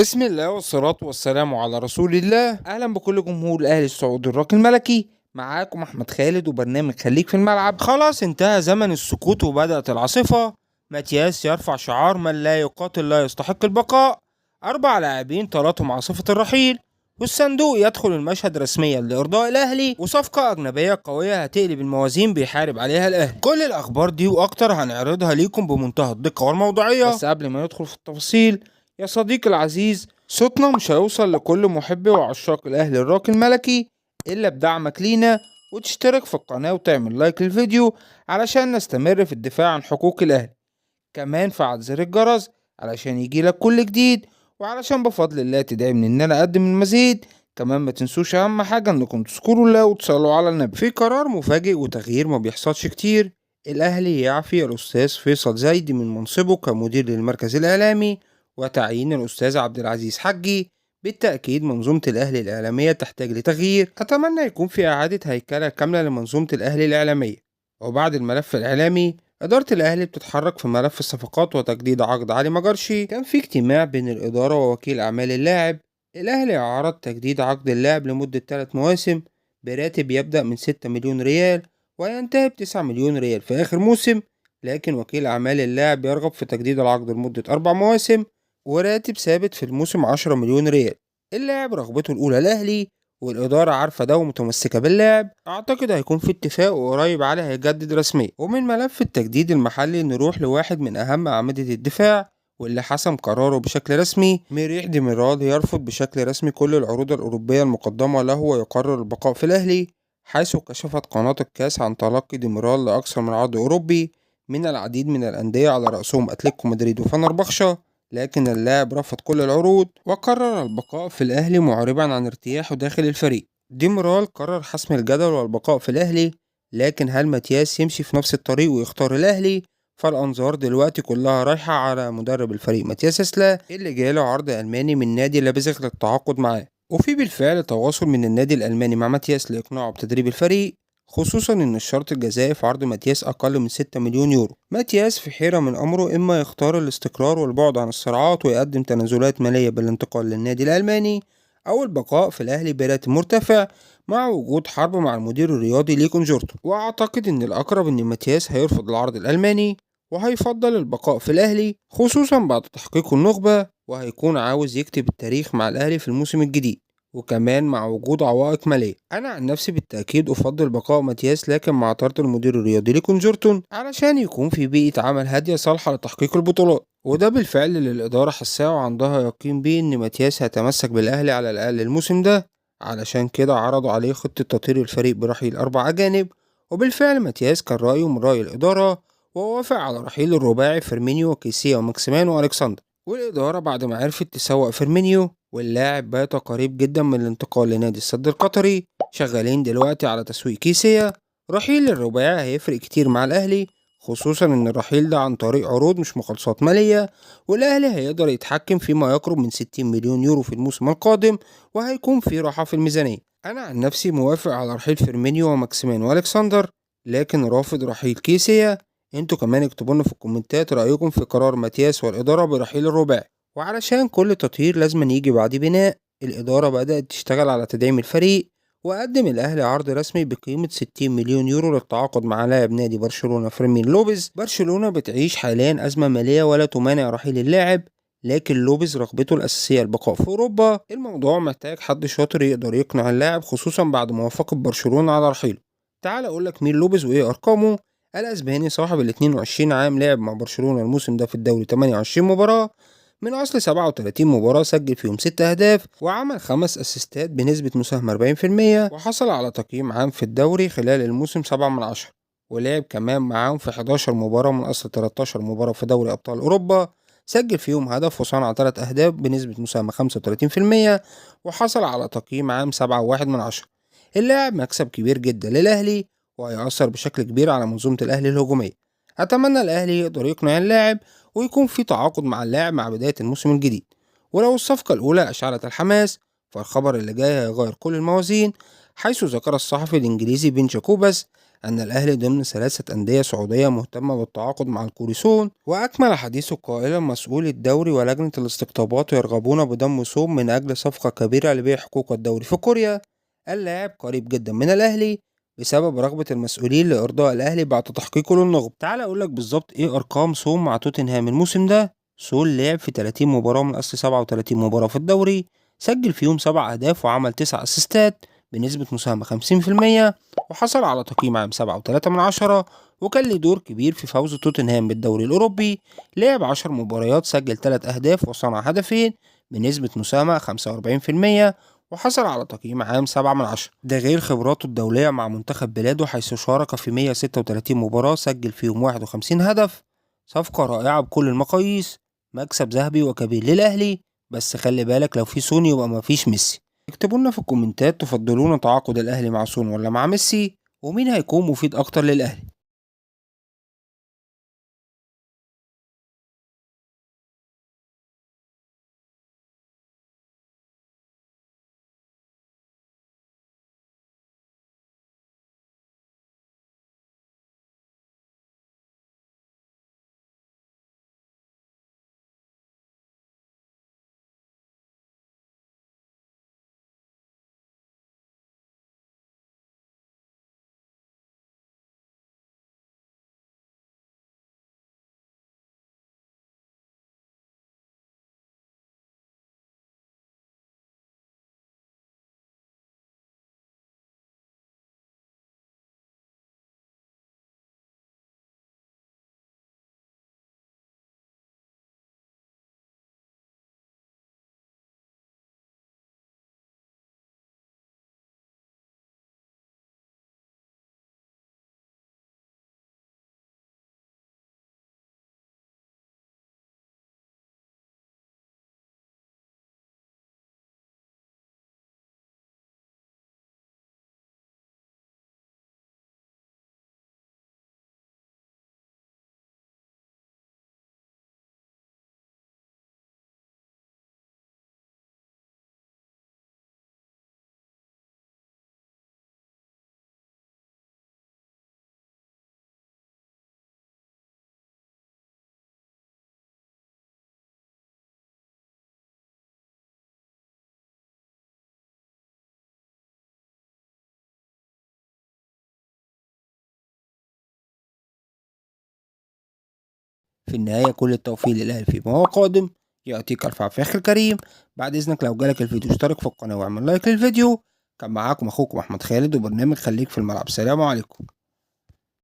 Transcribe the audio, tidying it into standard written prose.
بسم الله والصلاة والسلام على رسول الله. أهلا بكل جمهور الأهلي السعودي الراقي الملكي. معاكم أحمد خالد وبرنامج خليك في الملعب. خلاص انتهى زمن السكوت وبدأت العاصفة. ماتياس يرفع شعار من لا يقاتل لا يستحق البقاء. 4 لاعبين طالتهم عاصفة الرحيل، والصندوق يدخل المشهد رسميا لإرضاء الأهلي، وصفقة أجنبية قوية هتقلب الموازين بيحارب عليها الأهلي. كل الأخبار دي وأكتر هنعرضها ليكم بمنتهى الدقة والموضوعية. بس قبل ما ندخل في التفاصيل يا صديقي العزيز، صوتنا مش هيوصل لكل محبي وعشاق الأهلي الراقي الملكي إلا بدعمك لينا وتشترك في القناة وتعمل لايك للفيديو علشان نستمر في الدفاع عن حقوق الأهلي. كمان فعل زر الجرس علشان يجيلك كل جديد، وعلشان بفضل الله تدعمني إن أنا أقدم المزيد. كمان ما تنسوش أهم حاجة إنكم تذكروا الله وتصلوا على النبي. في قرار مفاجئ وتغيير ما بيحصلش كتير، الأهلي يعفي الأستاذ فيصل زايد من منصبه كمدير للمركز الإعلامي وتعيين الأستاذ عبد العزيز حجي. بالتأكيد منظومة الأهلي الإعلامية تحتاج لتغيير، أتمنى يكون في إعادة هيكلة كاملة لمنظومة الأهلي الإعلامية. وبعد الملف الإعلامي، إدارة الأهلي بتتحرك في ملف الصفقات وتجديد عقد علي مجرشي. كان في اجتماع بين الإدارة ووكيل أعمال اللاعب. الأهلي عرض تجديد عقد اللاعب لمدة 3 مواسم براتب يبدأ من 6 مليون ريال وينتهي ب9 مليون ريال في آخر موسم، لكن وكيل أعمال اللاعب يرغب في تجديد العقد لمدة 4 مواسم وراتب ثابت في الموسم 10 مليون ريال. اللاعب رغبته الأولى الأهلي، والإدارة عارفة ده ومتمسكة باللاعب. أعتقد هيكون في اتفاق وقريب عليه هيجدد رسميا. ومن ملف التجديد المحلي نروح لواحد من أهم أعمدة الدفاع واللي حسم قراره بشكل رسمي. ميريح ديميرال يرفض بشكل رسمي كل العروض الأوروبية المقدمة له ويقرر البقاء في الأهلي، حيث كشفت قناة الكاس عن تلقي ديميرال لأكثر من عرض أوروبي من العديد من الأندية على رأسهم أتلتيكو مدريد وفنربخشة، لكن اللاعب رفض كل العروض وقرر البقاء في الأهلي معربا عن ارتياحه داخل الفريق. ديميرال قرر حسم الجدل والبقاء في الأهلي، لكن هل ماتياس يمشي في نفس الطريق ويختار الأهلي؟ فالأنظار دلوقتي كلها رايحة على مدرب الفريق ماتياس اسلا اللي جاله عرض ألماني من نادي لابزغ للتعاقد معاه، وفي بالفعل تواصل من النادي الألماني مع ماتياس لإقناعه بتدريب الفريق، خصوصا ان الشرط الجزائي في عرض ماتياس اقل من 6 مليون يورو. ماتياس في حيرة من امره، اما يختار الاستقرار والبعد عن الصراعات ويقدم تنازلات مالية بالانتقال للنادي الالماني، او البقاء في الاهلي براتب مرتفع مع وجود حرب مع المدير الرياضي ليكون جورتو. واعتقد ان الاقرب ان ماتياس هيرفض العرض الالماني وهيفضل البقاء في الاهلي، خصوصا بعد تحقيق النخبة، وهيكون عاوز يكتب التاريخ مع الاهلي في الموسم الجديد، وكمان مع وجود عوائق مالية. أنا عن نفسي بالتأكيد أفضل بقاء ماتياس، لكن مع طرد المدير الرياضي ليكون جورتون علشان يكون في بيئة عمل هادية صالحة لتحقيق البطولات، وده بالفعل اللي الإدارة حساه وعندها يقين بيه إن ماتياس هيتمسك بالأهلي على الأقل الموسم ده. علشان كده عرضوا عليه خطة تطهير الفريق برحيل 4 أجانب، وبالفعل ماتياس كان رأيه من رأي الإدارة ووافق على رحيل الرباعي فيرمينيو وكيسيا وماكسيمان وألكسندر. والإدارة بعد ما عرفت تسوق فيرمينيو واللاعب بات قريب جدا من الانتقال لنادي السد القطري، شغالين دلوقتي على تسويق كيسيا. رحيل الرباعي هيفرق كتير مع الأهلي، خصوصا ان الرحيل ده عن طريق عروض مش مخالصات مالية، والأهلي هيقدر يتحكم فيما يقرب من 60 مليون يورو في الموسم القادم، وهيكون في راحة في الميزانية. أنا عن نفسي موافق على رحيل فيرمينيو وماكسيمان وألكسندر، لكن رافض رحيل كيسيا. انتوا كمان اكتبوا لنا في الكومنتات رأيكم في قرار ماتياس والإدارة برحيل الرباعي. وعلشان كل تطهير لازم يجي بعد بناء، الإدارة بدأت تشتغل على تدعيم الفريق، وقدم الأهلي عرض رسمي بقيمة 60 مليون يورو للتعاقد مع لاعب نادي برشلونة فيرمين لوبيز. برشلونة بتعيش حاليا أزمة مالية ولا تمانع رحيل اللاعب، لكن لوبيز رغبته الأساسية البقاء في أوروبا. الموضوع محتاج حد شاطر يقدر يقنع اللاعب، خصوصا بعد موافقة برشلونة على رحيله. تعال أقولك مين لوبيز وإيه أرقامه. الأسباني صاحب ال 22 عام لعب مع برشلونة الموسم ده في الدوري 28 مباراة، من أصل 37 مباراة سجل فيهم 6 أهداف وعمل 5 أسيستات بنسبة مساهمة 40%، وحصل على تقييم عام في الدوري خلال الموسم 7/10، ولعب كمان معاهم في 11 مباراة من أصل 13 مباراة في دوري أبطال أوروبا، سجل فيهم هدف وصنع 3 أهداف بنسبة مساهمة 35%، وحصل على تقييم عام 7.1. اللاعب مكسب كبير جدا للأهلي وهيأثر بشكل كبير على منظومة الأهلي الهجومية. أتمنى الأهلي يقدر يقنع اللاعب ويكون في تعاقد مع اللاعب مع بداية الموسم الجديد. ولو الصفقة الأولى أشعلت الحماس، فالخبر اللي جاي هيغير كل الموازين، حيث ذكر الصحفي الإنجليزي بن جاكوباس أن الأهلي ضمن 3 أندية سعودية مهتمة بالتعاقد مع الكوريسون. وأكمل حديثه قائلا: مسؤولي الدوري ولجنة الاستقطابات يرغبون بضم سوم من أجل صفقة كبيرة لبيع حقوق الدوري في كوريا. اللاعب قريب جدا من الأهلي بسبب رغبة المسؤولين لإرضاء الأهلي بعد تحقيقه للنخبة. تعال أقولك بالظبط إيه أرقام سوم مع توتنهام الموسم ده. سول لعب في 30 مباراة من أصل 37 مباراة في الدوري، سجل فيهم 7 أهداف وعمل 9 أسيستات بنسبة مساهمة 50%، وحصل على تقييم عام 7.3، وكان له دور كبير في فوز توتنهام بالدوري الأوروبي. لعب 10 مباريات، سجل 3 أهداف وصنع هدفين بنسبة مساهمة 45%، وحصل على تقييم عام 7/10. ده غير خبراته الدولية مع منتخب بلاده، حيث شارك في 136 مباراة سجل فيهم 51 هدف. صفقة رائعة بكل المقاييس، مكسب ذهبي وكبير للأهلي. بس خلي بالك، لو في سون يبقى مفيش ميسي. اكتبوا لنا في الكومنتات، تفضلون تعاقد الأهلي مع سون ولا مع ميسي، ومين هيكون مفيد أكتر للأهلي. في النهاية كل التوفيق للأهلي فيما هو قادم. يعطيك ألف عافية أخي الكريم. بعد إذنك لو جالك الفيديو اشترك في القناة واعمل لايك للفيديو. كان معاكم أخوكم أحمد خالد، وبرنامج خليك في الملعب. سلام عليكم.